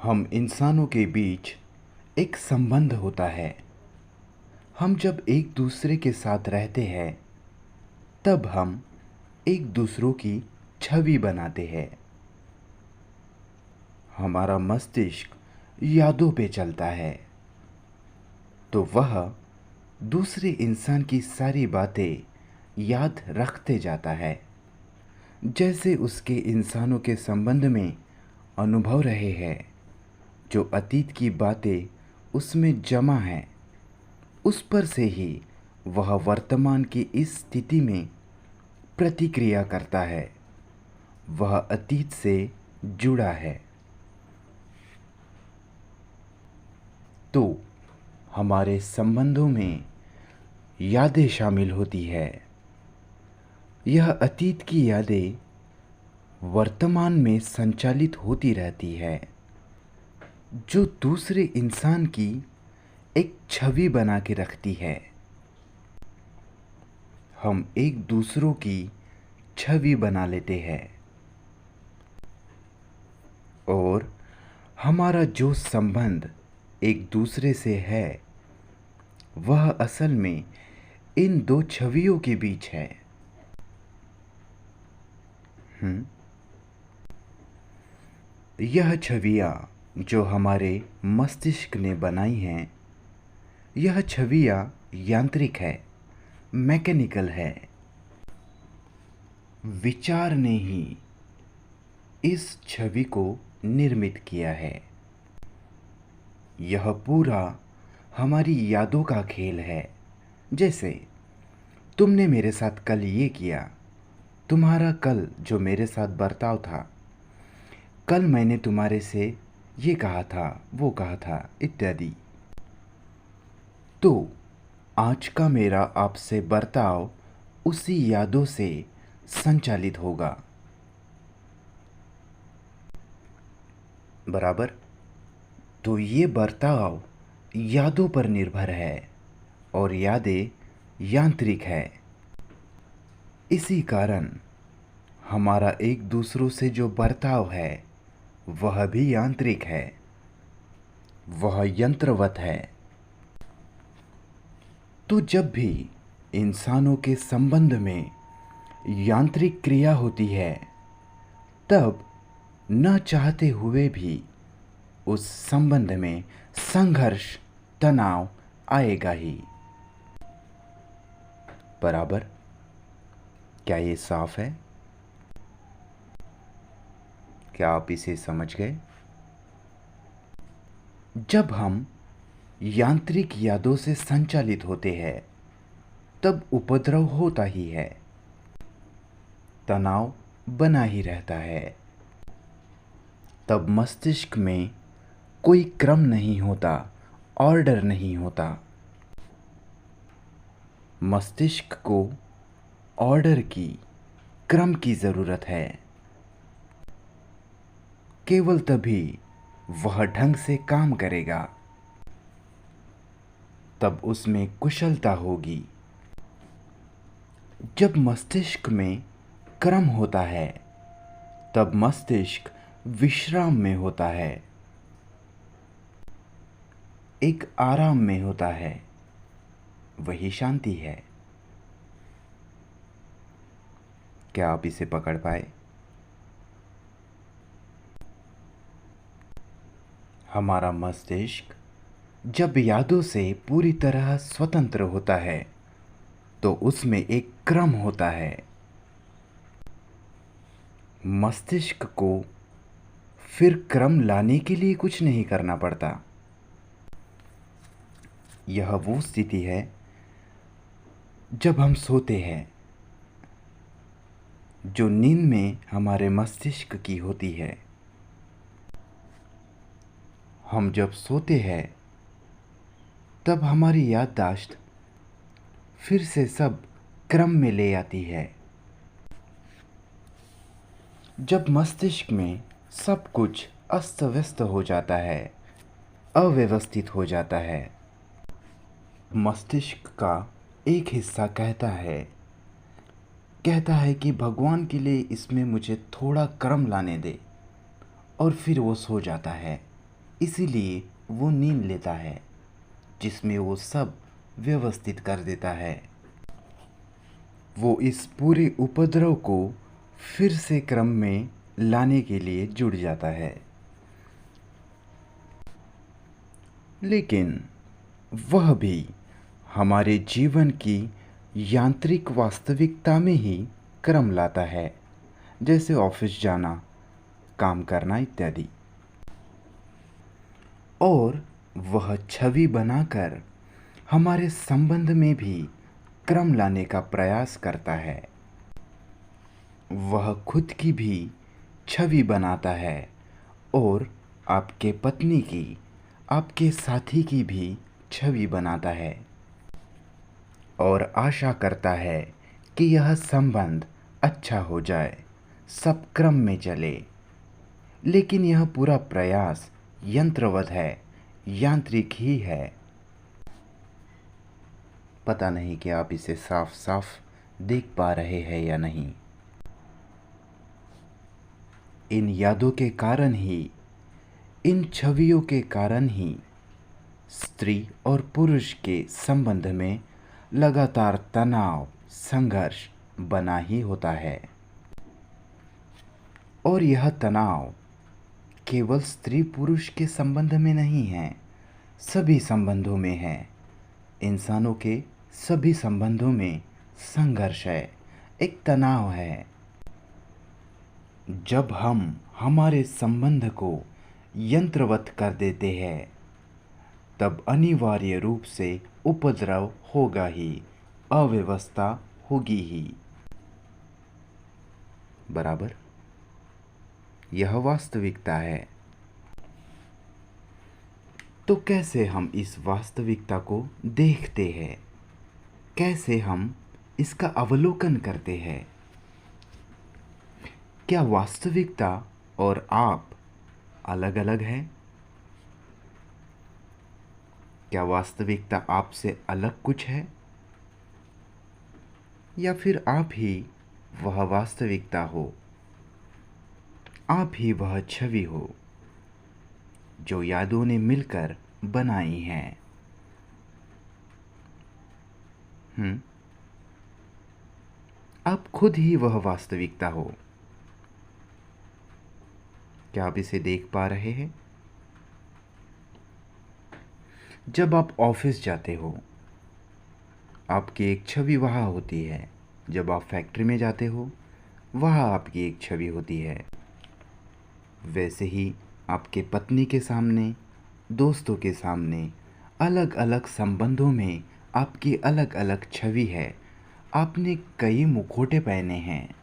हम इंसानों के बीच एक संबंध होता है। हम जब एक दूसरे के साथ रहते हैं तब हम एक दूसरों की छवि बनाते हैं। हमारा मस्तिष्क यादों पे चलता है तो वह दूसरे इंसान की सारी बातें याद रखते जाता है। जैसे उसके इंसानों के संबंध में अनुभव रहे हैं, जो अतीत की बातें उसमें जमा हैं, उस पर से ही वह वर्तमान की इस स्थिति में प्रतिक्रिया करता है। वह अतीत से जुड़ा है। तो हमारे संबंधों में यादें शामिल होती है। यह अतीत की यादें वर्तमान में संचालित होती रहती है, जो दूसरे इंसान की एक छवि बना के रखती है। हम एक दूसरों की छवि बना लेते हैं और हमारा जो संबंध एक दूसरे से है वह असल में इन दो छवियों के बीच है। यह छवियाँ जो हमारे मस्तिष्क ने बनाई हैं, यह छवियाँ यांत्रिक है, मैकेनिकल है। विचार ने ही इस छवि को निर्मित किया है। यह पूरा हमारी यादों का खेल है। जैसे तुमने मेरे साथ कल ये किया, तुम्हारा कल जो मेरे साथ बर्ताव था, कल मैंने तुम्हारे से ये कहा था, वो कहा था, इत्यादि। तो आज का मेरा आपसे बर्ताव उसी यादों से संचालित होगा। बराबर। तो ये बर्ताव यादों पर निर्भर है और यादें यांत्रिक है। इसी कारण हमारा एक दूसरों से जो बर्ताव है वह भी यांत्रिक है, वह यंत्रवत है। तो जब भी इंसानों के संबंध में यांत्रिक क्रिया होती है तब न चाहते हुए भी उस संबंध में संघर्ष, तनाव आएगा ही। बराबर। क्या ये साफ है? क्या आप इसे समझ गए? जब हम यांत्रिक यादों से संचालित होते हैं तब उपद्रव होता ही है, तनाव बना ही रहता है। तब मस्तिष्क में कोई क्रम नहीं होता, ऑर्डर नहीं होता। मस्तिष्क को ऑर्डर की, क्रम की ज़रूरत है। केवल तभी वह ढंग से काम करेगा, तब उसमें कुशलता होगी। जब मस्तिष्क में क्रम होता है तब मस्तिष्क विश्राम में होता है, एक आराम में होता है। वही शांति है। क्या आप इसे पकड़ पाए? हमारा मस्तिष्क जब यादों से पूरी तरह स्वतंत्र होता है तो उसमें एक क्रम होता है। मस्तिष्क को फिर क्रम लाने के लिए कुछ नहीं करना पड़ता। यह वो स्थिति है जब हम सोते हैं, जो नींद में हमारे मस्तिष्क की होती है। हम जब सोते हैं तब हमारी याददाश्त फिर से सब क्रम में ले आती है। जब मस्तिष्क में सब कुछ अस्त व्यस्त हो जाता है, अव्यवस्थित हो जाता है, मस्तिष्क का एक हिस्सा कहता है कि भगवान के लिए इसमें मुझे थोड़ा क्रम लाने दे, और फिर वो सो जाता है। इसीलिए वो नींद लेता है, जिसमें वो सब व्यवस्थित कर देता है। वो इस पूरे उपद्रव को फिर से क्रम में लाने के लिए जुड़ जाता है। लेकिन वह भी हमारे जीवन की यांत्रिक वास्तविकता में ही क्रम लाता है, जैसे ऑफिस जाना, काम करना इत्यादि। और वह छवि बनाकर हमारे संबंध में भी क्रम लाने का प्रयास करता है। वह खुद की भी छवि बनाता है और आपके पत्नी की, आपके साथी की भी छवि बनाता है और आशा करता है कि यह संबंध अच्छा हो जाए, सब क्रम में चले। लेकिन यह पूरा प्रयास यंत्रवत है, यांत्रिक ही है। पता नहीं कि आप इसे साफ साफ देख पा रहे हैं या नहीं। इन यादों के कारण ही, इन छवियों के कारण ही स्त्री और पुरुष के संबंध में लगातार तनाव, संघर्ष बना ही होता है। और यह तनाव केवल स्त्री पुरुष के संबंध में नहीं है, सभी संबंधों में है। इंसानों के सभी संबंधों में संघर्ष है, एक तनाव है। जब हम हमारे संबंध को यंत्रवत कर देते हैं, तब अनिवार्य रूप से उपद्रव होगा ही, अव्यवस्था होगी ही। बराबर, यह वास्तविकता है। तो कैसे हम इस वास्तविकता को देखते हैं, कैसे हम इसका अवलोकन करते हैं? क्या वास्तविकता और आप अलग अलग हैं? क्या वास्तविकता आपसे अलग कुछ है, या फिर आप ही वह वास्तविकता हो, आप ही वह छवि हो जो यादों ने मिलकर बनाई हैं? आप खुद ही वह वास्तविकता हो। क्या आप इसे देख पा रहे हैं? जब आप ऑफिस जाते हो, आपकी एक छवि वहाँ होती है। जब आप फैक्ट्री में जाते हो, वहाँ आपकी एक छवि होती है। वैसे ही आपके पत्नी के सामने, दोस्तों के सामने, अलग अलग संबंधों में आपकी अलग अलग छवि है। आपने कई मुखौटे पहने हैं,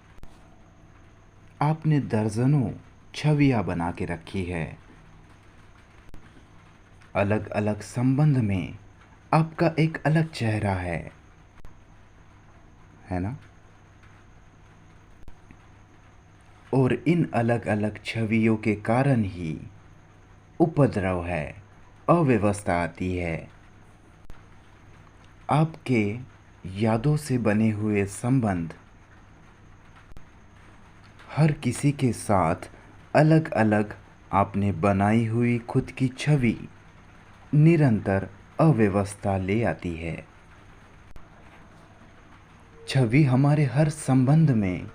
आपने दर्जनों छवियां बना के रखी है। अलग अलग संबंध में आपका एक अलग चेहरा है ना? और इन अलग अलग छवियों के कारण ही उपद्रव है, अव्यवस्था आती है। आपके यादों से बने हुए संबंध हर किसी के साथ अलग अलग आपने बनाई हुई खुद की छवि निरंतर अव्यवस्था ले आती है। छवि हमारे हर संबंध में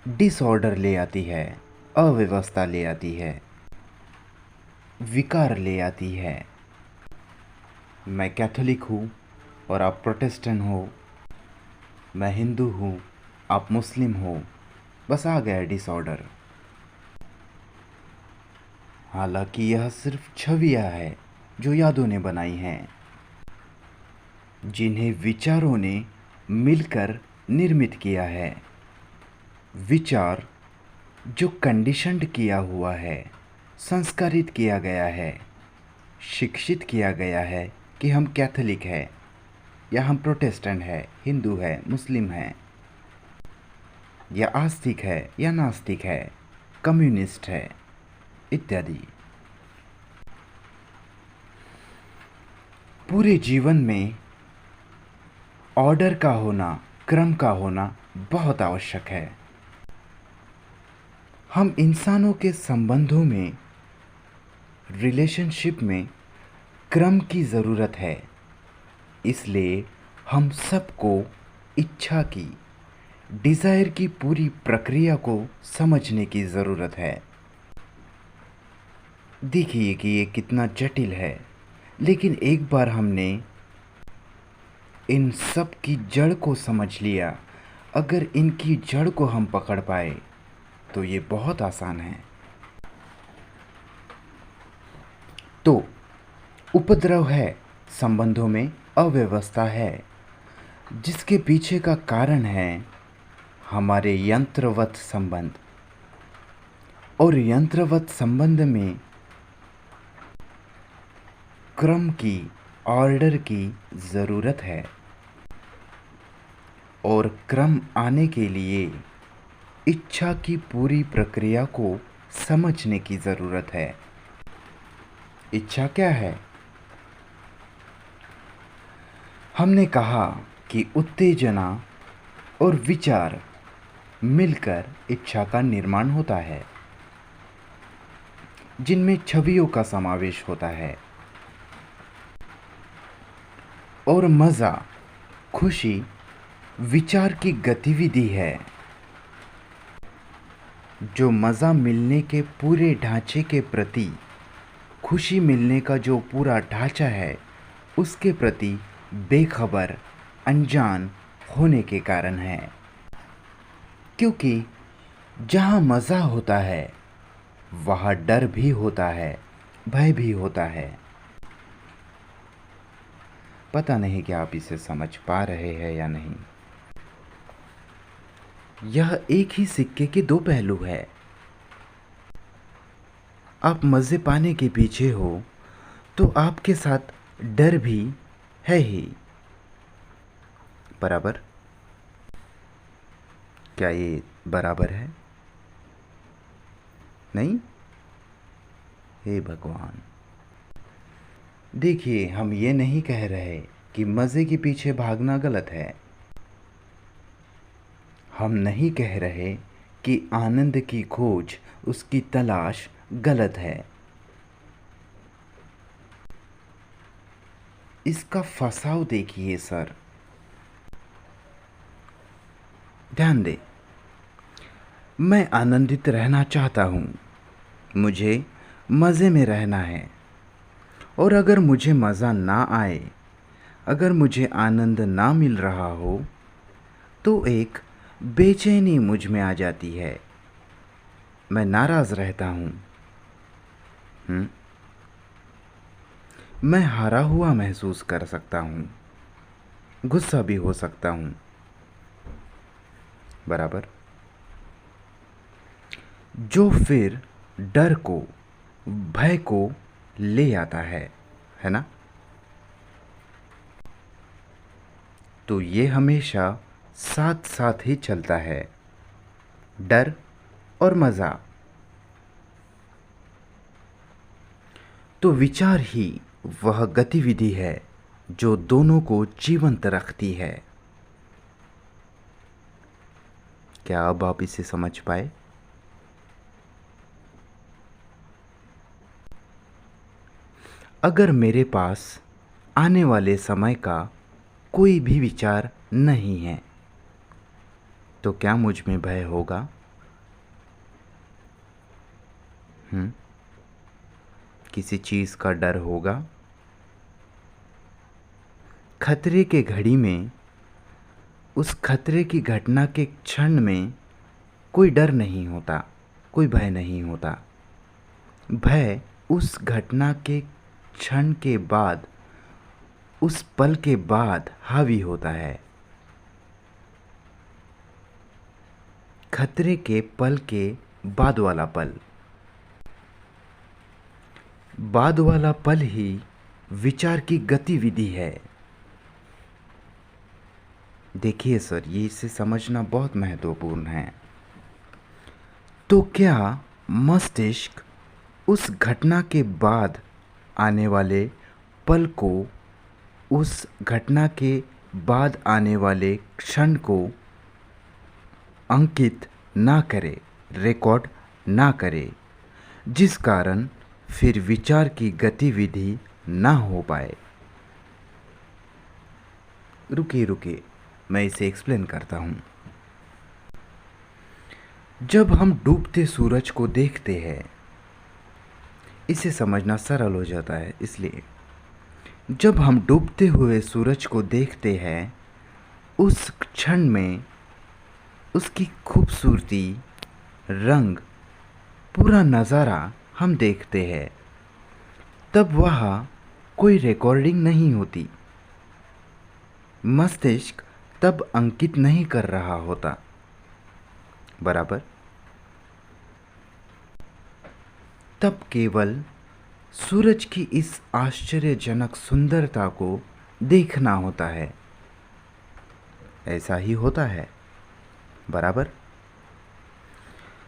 डिसऑर्डर ले आती है, अव्यवस्था ले आती है, विकार ले आती है। मैं कैथोलिक हूँ और आप प्रोटेस्टेंट हो, मैं हिंदू हूँ, आप मुस्लिम हो, बस आ गया डिसऑर्डर। हालांकि यह सिर्फ छवियां है जो यादों ने बनाई हैं, जिन्हें विचारों ने मिलकर निर्मित किया है। विचार जो कंडीशन्ड किया हुआ है, संस्कारित किया गया है, शिक्षित किया गया है कि हम कैथोलिक है, या हम प्रोटेस्टेंट है, हिंदू है, मुस्लिम है, या आस्तिक है या नास्तिक है, कम्युनिस्ट है इत्यादि। पूरे जीवन में ऑर्डर का होना, क्रम का होना बहुत आवश्यक है। हम इंसानों के संबंधों में रिलेशनशिप में क्रम की ज़रूरत है। इसलिए हम सबको इच्छा की, डिज़ायर की पूरी प्रक्रिया को समझने की ज़रूरत है। देखिए कि ये कितना जटिल है, लेकिन एक बार हमने इन सब की जड़ को समझ लिया, अगर इनकी जड़ को हम पकड़ पाए तो ये बहुत आसान है। तो उपद्रव है, संबंधों में अव्यवस्था है, जिसके पीछे का कारण है हमारे यंत्रवत संबंध। और यंत्रवत संबंध में क्रम की, ऑर्डर की ज़रूरत है। और क्रम आने के लिए इच्छा की पूरी प्रक्रिया को समझने की ज़रूरत है। इच्छा क्या है? हमने कहा कि उत्तेजना और विचार मिलकर इच्छा का निर्माण होता है, जिनमें छवियों का समावेश होता है। और मज़ा, खुशी विचार की गतिविधि है। जो मज़ा मिलने के पूरे ढांचे के प्रति, खुशी मिलने का जो पूरा ढांचा है, उसके प्रति बेखबर, अनजान होने के कारण है। क्योंकि जहाँ मज़ा होता है वहाँ डर भी होता है, भय भी होता है। पता नहीं कि आप इसे समझ पा रहे हैं या नहीं। यह एक ही सिक्के के दो पहलू है। आप मज़े पाने के पीछे हो तो आपके साथ डर भी है ही, बराबर? क्या ये बराबर है? नहीं? हे भगवान! देखिए, हम ये नहीं कह रहे कि मज़े के पीछे भागना गलत है। हम नहीं कह रहे कि आनंद की खोज, उसकी तलाश गलत है। इसका फंसाव देखिए सर। ध्यान दे, मैं आनंदित रहना चाहता हूँ, मुझे मज़े में रहना है। और अगर मुझे मज़ा ना आए, अगर मुझे आनंद ना मिल रहा हो, तो एक बेचैनी मुझ में आ जाती है। मैं नाराज़ रहता हूँ। मैं हारा हुआ महसूस कर सकता हूँ, गुस्सा भी हो सकता हूँ, बराबर? जो फिर डर को, भय को ले आता है ना? तो ये हमेशा साथ साथ ही चलता है, डर और मज़ा। तो विचार ही वह गतिविधि है जो दोनों को जीवंत रखती है। क्या अब आप इसे समझ पाए? अगर मेरे पास आने वाले समय का कोई भी विचार नहीं है, तो क्या मुझ में भय होगा? किसी चीज़ का डर होगा? खतरे के घड़ी में, उस खतरे की घटना के क्षण में कोई डर नहीं होता, कोई भय नहीं होता। भय उस घटना के क्षण के बाद, उस पल के बाद हावी होता है। खतरे के पल के बाद वाला पल, बाद वाला पल ही विचार की गतिविधि है। देखिए सर, ये इसे समझना बहुत महत्वपूर्ण है। तो क्या मस्तिष्क उस घटना के बाद आने वाले पल को, उस घटना के बाद आने वाले क्षण को अंकित ना करे, रिकॉर्ड ना करे, जिस कारण फिर विचार की गतिविधि ना हो पाए। रुकिए रुकिए, मैं इसे एक्सप्लेन करता हूँ। जब हम डूबते सूरज को देखते हैं, इसे समझना सरल हो जाता है। इसलिए जब हम डूबते हुए सूरज को देखते हैं, उस क्षण में उसकी खूबसूरती, रंग, पूरा नज़ारा हम देखते हैं। तब वहाँ कोई रिकॉर्डिंग नहीं होती। मस्तिष्क तब अंकित नहीं कर रहा होता। बराबर। तब केवल सूरज की इस आश्चर्यजनक सुंदरता को देखना होता है। ऐसा ही होता है। बराबर।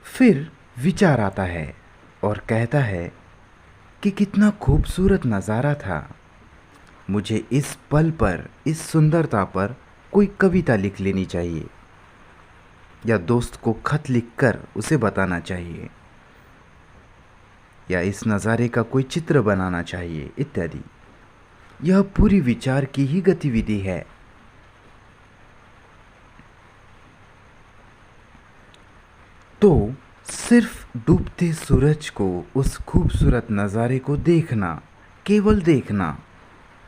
फिर विचार आता है और कहता है कि कितना खूबसूरत नज़ारा था। मुझे इस पल पर, इस सुंदरता पर कोई कविता लिख लेनी चाहिए, या दोस्त को खत लिखकर उसे बताना चाहिए, या इस नज़ारे का कोई चित्र बनाना चाहिए, इत्यादि। यह पूरी विचार की ही गतिविधि है। तो सिर्फ डूबते सूरज को, उस खूबसूरत नज़ारे को देखना, केवल देखना,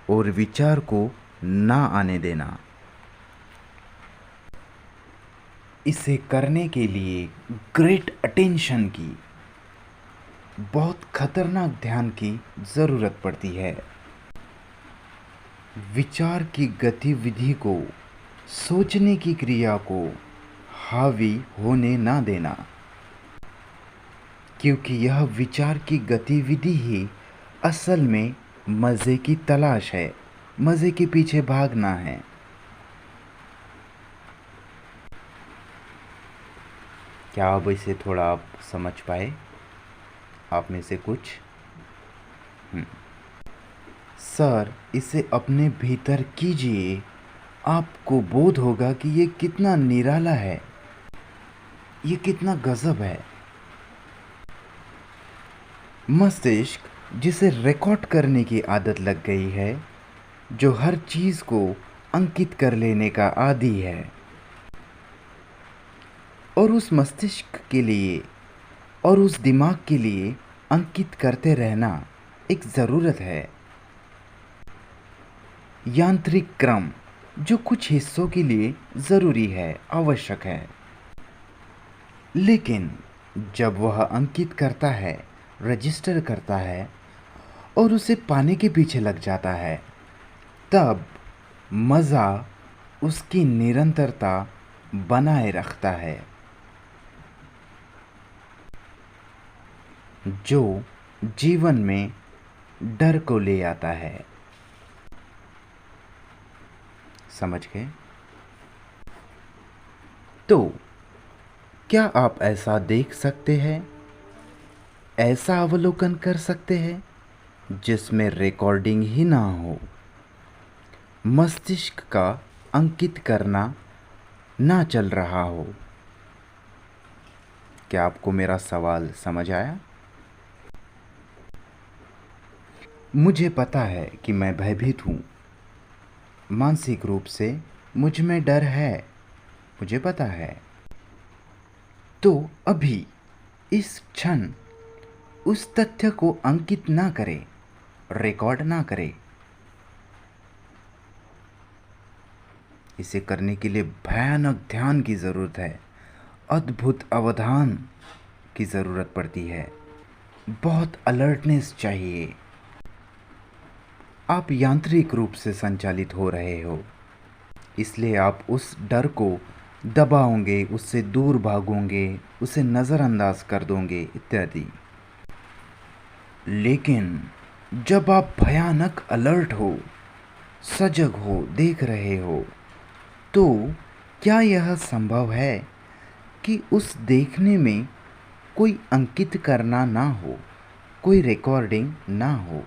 और विचार को ना आने देना, इसे करने के लिए ग्रेट अटेंशन की, बहुत खतरनाक ध्यान की ज़रूरत पड़ती है। विचार की गतिविधि को, सोचने की क्रिया को हावी होने ना देना, क्योंकि यह विचार की गतिविधि ही असल में मज़े की तलाश है, मज़े के पीछे भागना है। क्या अब इसे थोड़ा आप समझ पाए? आप में से कुछ? सर, इसे अपने भीतर कीजिए, आपको बोध होगा कि ये कितना निराला है, ये कितना गजब है। मस्तिष्क, जिसे रिकॉर्ड करने की आदत लग गई है, जो हर चीज़ को अंकित कर लेने का आदी है, और उस मस्तिष्क के लिए और उस दिमाग के लिए अंकित करते रहना एक ज़रूरत है। यांत्रिक क्रम, जो कुछ हिस्सों के लिए ज़रूरी है, आवश्यक है। लेकिन जब वह अंकित करता है, रजिस्टर करता है और उसे पाने के पीछे लग जाता है, तब मज़ा उसकी निरंतरता बनाए रखता है, जो जीवन में डर को ले आता है। समझ गए? तो क्या आप ऐसा देख सकते हैं, ऐसा अवलोकन कर सकते हैं जिसमें रिकॉर्डिंग ही ना हो, मस्तिष्क का अंकित करना ना चल रहा हो? क्या आपको मेरा सवाल समझ आया? मुझे पता है कि मैं भयभीत हूँ, मानसिक रूप से मुझ में डर है, मुझे पता है। तो अभी इस क्षण उस तथ्य को अंकित ना करें, रिकॉर्ड ना करें। इसे करने के लिए भयानक ध्यान की ज़रूरत है, अद्भुत अवधान की ज़रूरत पड़ती है, बहुत अलर्टनेस चाहिए। आप यांत्रिक रूप से संचालित हो रहे हो, इसलिए आप उस डर को दबाओगे, उससे दूर भागोगे, उसे नज़रअंदाज कर दोगे, इत्यादि। लेकिन जब आप भयानक अलर्ट हो, सजग हो, देख रहे हो, तो क्या यह संभव है कि उस देखने में कोई अंकित करना ना हो, कोई रिकॉर्डिंग ना हो?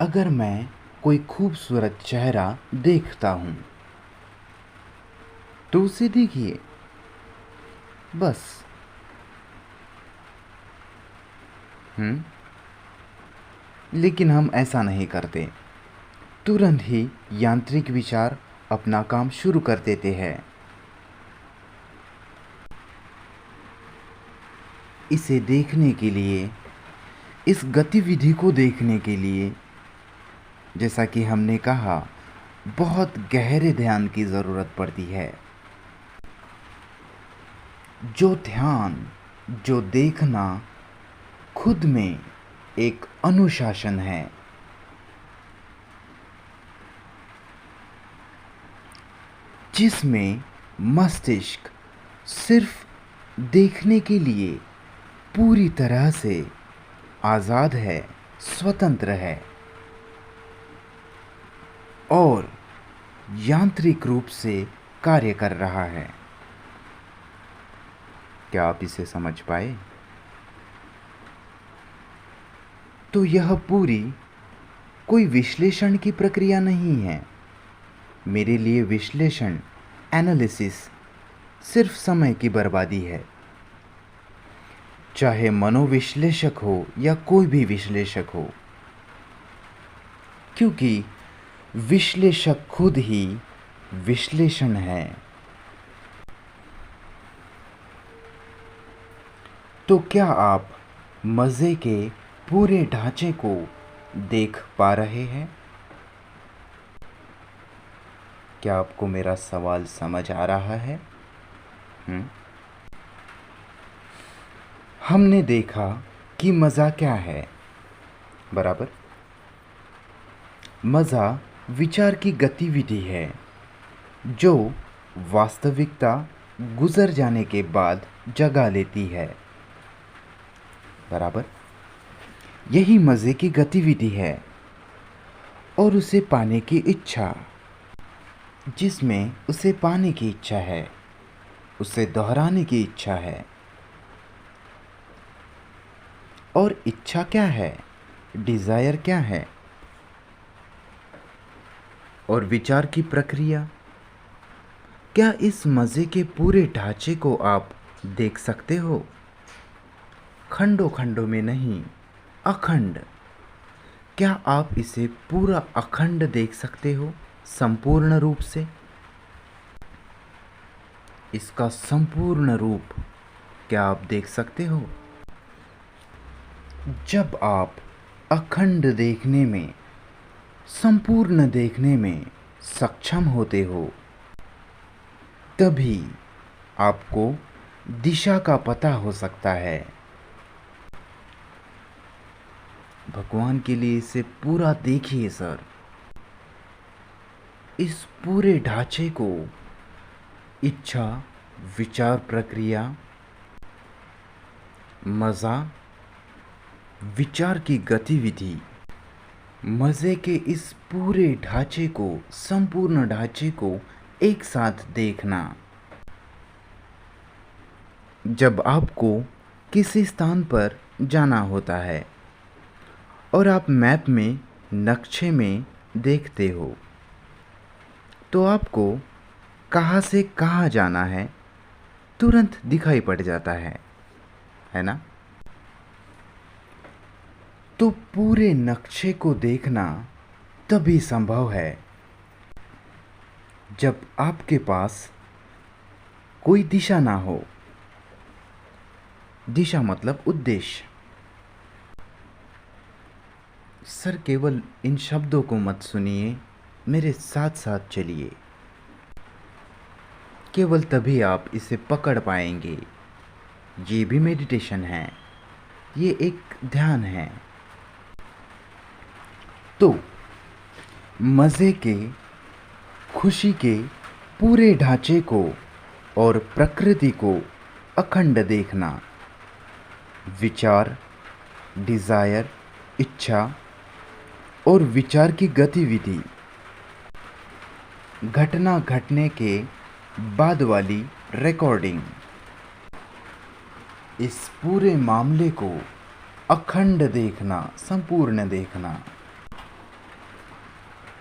अगर मैं कोई खूबसूरत चेहरा देखता हूँ, तो उसे देखिए, बस। लेकिन हम ऐसा नहीं करते। तुरंत ही यांत्रिक विचार अपना काम शुरू कर देते हैं। इसे देखने के लिए, इस गतिविधि को देखने के लिए, जैसा कि हमने कहा, बहुत गहरे ध्यान की ज़रूरत पड़ती है। जो ध्यान, जो देखना खुद में एक अनुशासन है। जिसमें मस्तिष्क सिर्फ देखने के लिए पूरी तरह से आज़ाद है, स्वतंत्र है और यांत्रिक रूप से कार्य कर रहा है। क्या आप इसे समझ पाए? तो यह पूरी कोई विश्लेषण की प्रक्रिया नहीं है। मेरे लिए विश्लेषण, एनालिसिस सिर्फ समय की बर्बादी है। चाहे मनोविश्लेषक हो या कोई भी विश्लेषक हो, क्योंकि विश्लेषक खुद ही विश्लेषण है। तो क्या आप मज़े के पूरे ढांचे को देख पा रहे हैं? क्या आपको मेरा सवाल समझ आ रहा है? हमने देखा कि मज़ा क्या है, बराबर। मज़ा विचार की गतिविधि है जो वास्तविकता गुजर जाने के बाद जगा लेती है, बराबर। यही मज़े की गतिविधि है और उसे पाने की इच्छा, जिसमें उसे पाने की इच्छा है, उसे दोहराने की इच्छा है। और इच्छा क्या है, डिज़ायर क्या है? और विचार की प्रक्रिया, क्या इस मज़े के पूरे ढांचे को आप देख सकते हो? खंडों खंडों में नहीं, अखंड। क्या आप इसे पूरा अखंड देख सकते हो, संपूर्ण रूप से? इसका संपूर्ण रूप क्या आप देख सकते हो? जब आप अखंड देखने में, संपूर्ण देखने में सक्षम होते हो, तभी आपको दिशा का पता हो सकता है। भगवान के लिए इसे पूरा देखिए सर। इस पूरे ढांचे को इच्छा, विचार प्रक्रिया, मज़ा, विचार की गतिविधि, मज़े के इस पूरे ढांचे को, संपूर्ण ढांचे को एक साथ देखना। जब आपको किसी स्थान पर जाना होता है और आप मैप में, नक्शे में देखते हो, तो आपको कहाँ से कहाँ जाना है तुरंत दिखाई पड़ जाता है ना? तो पूरे नक्शे को देखना तभी संभव है जब आपके पास कोई दिशा ना हो। दिशा मतलब उद्देश्य। सर केवल इन शब्दों को मत सुनिए, मेरे साथ साथ चलिए। केवल तभी आप इसे पकड़ पाएंगे। ये भी मेडिटेशन है, ये एक ध्यान है। तो मज़े के, खुशी के पूरे ढांचे को और प्रकृति को अखंड देखना, विचार, डिज़ायर, इच्छा और विचार की गतिविधि, घटना घटने के बाद वाली रिकॉर्डिंग, इस पूरे मामले को अखंड देखना, संपूर्ण देखना।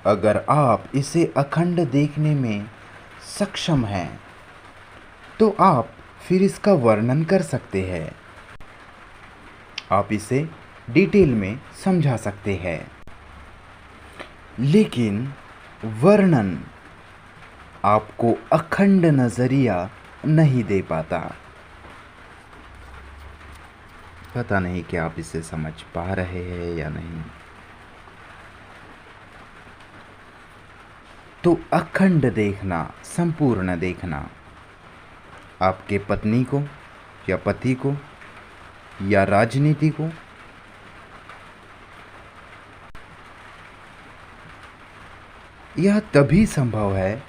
अगर आप इसे अखंड देखने में सक्षम हैं, तो आप फिर इसका वर्णन कर सकते हैं। आप इसे डिटेल में समझा सकते हैं, लेकिन वर्णन आपको अखंड नज़रिया नहीं दे पाता। पता नहीं कि आप इसे समझ पा रहे हैं या नहीं। तो अखंड देखना, संपूर्ण देखना, आपके पत्नी को या पति को या राजनीति को, यह तभी संभव है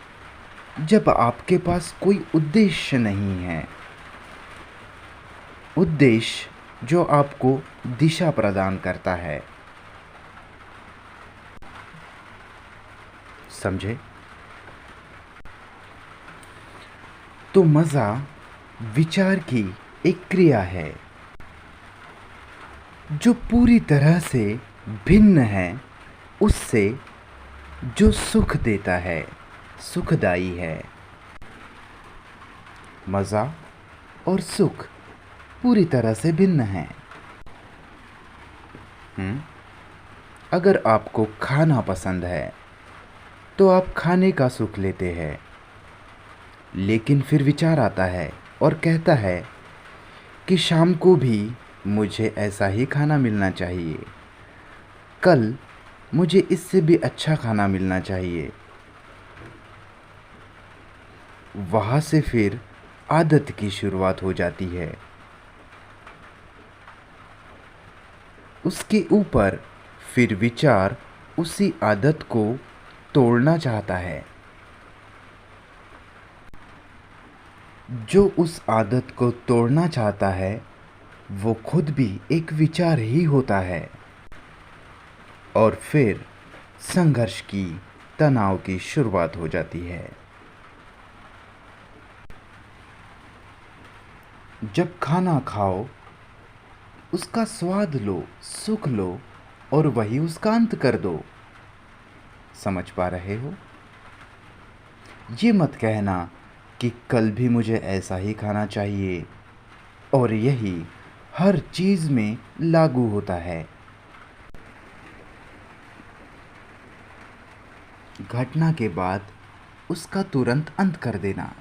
जब आपके पास कोई उद्देश्य नहीं है। उद्देश्य जो आपको दिशा प्रदान करता है। समझे? तो मज़ा विचार की एक क्रिया है जो पूरी तरह से भिन्न है उससे जो सुख देता है, सुखदायी है। मज़ा और सुख पूरी तरह से भिन्न हैं। अगर आपको खाना पसंद है तो आप खाने का सुख लेते हैं, लेकिन फिर विचार आता है और कहता है कि शाम को भी मुझे ऐसा ही खाना मिलना चाहिए, कल मुझे इससे भी अच्छा खाना मिलना चाहिए। वहाँ से फिर आदत की शुरुआत हो जाती है। उसके ऊपर फिर विचार उसी आदत को तोड़ना चाहता है। जो उस आदत को तोड़ना चाहता है वो खुद भी एक विचार ही होता है, और फिर संघर्ष की, तनाव की शुरुआत हो जाती है। जब खाना खाओ, उसका स्वाद लो, सुख लो और वही उसका अंत कर दो। समझ पा रहे हो? ये मत कहना कि कल भी मुझे ऐसा ही खाना चाहिए, और यही हर चीज़ में लागू होता है। घटना के बाद उसका तुरंत अंत कर देना।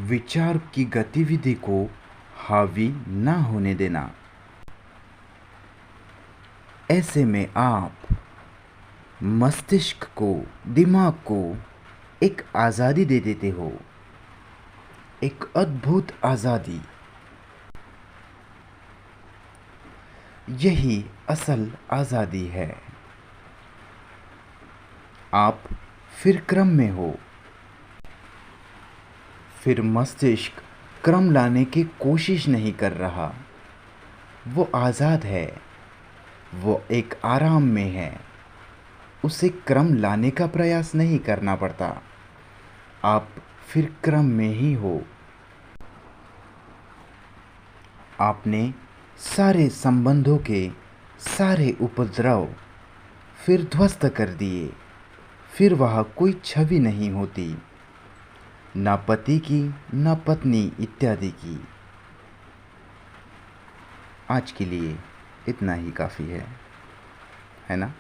विचार की गतिविधि को हावी ना होने देना। ऐसे में आप मस्तिष्क को, दिमाग को एक आज़ादी दे देते हो, एक अद्भुत आज़ादी। यही असल आज़ादी है। आप फिर क्रम में हो। फिर मस्तिष्क क्रम लाने की कोशिश नहीं कर रहा। वो आज़ाद है, वो एक आराम में है। उसे क्रम लाने का प्रयास नहीं करना पड़ता। आप फिर क्रम में ही हो। आपने सारे संबंधों के सारे उपद्रव फिर ध्वस्त कर दिए। फिर वहाँ कोई छवि नहीं होती, ना पति की, ना पत्नी इत्यादि की। आज के लिए इतना ही काफ़ी है ना?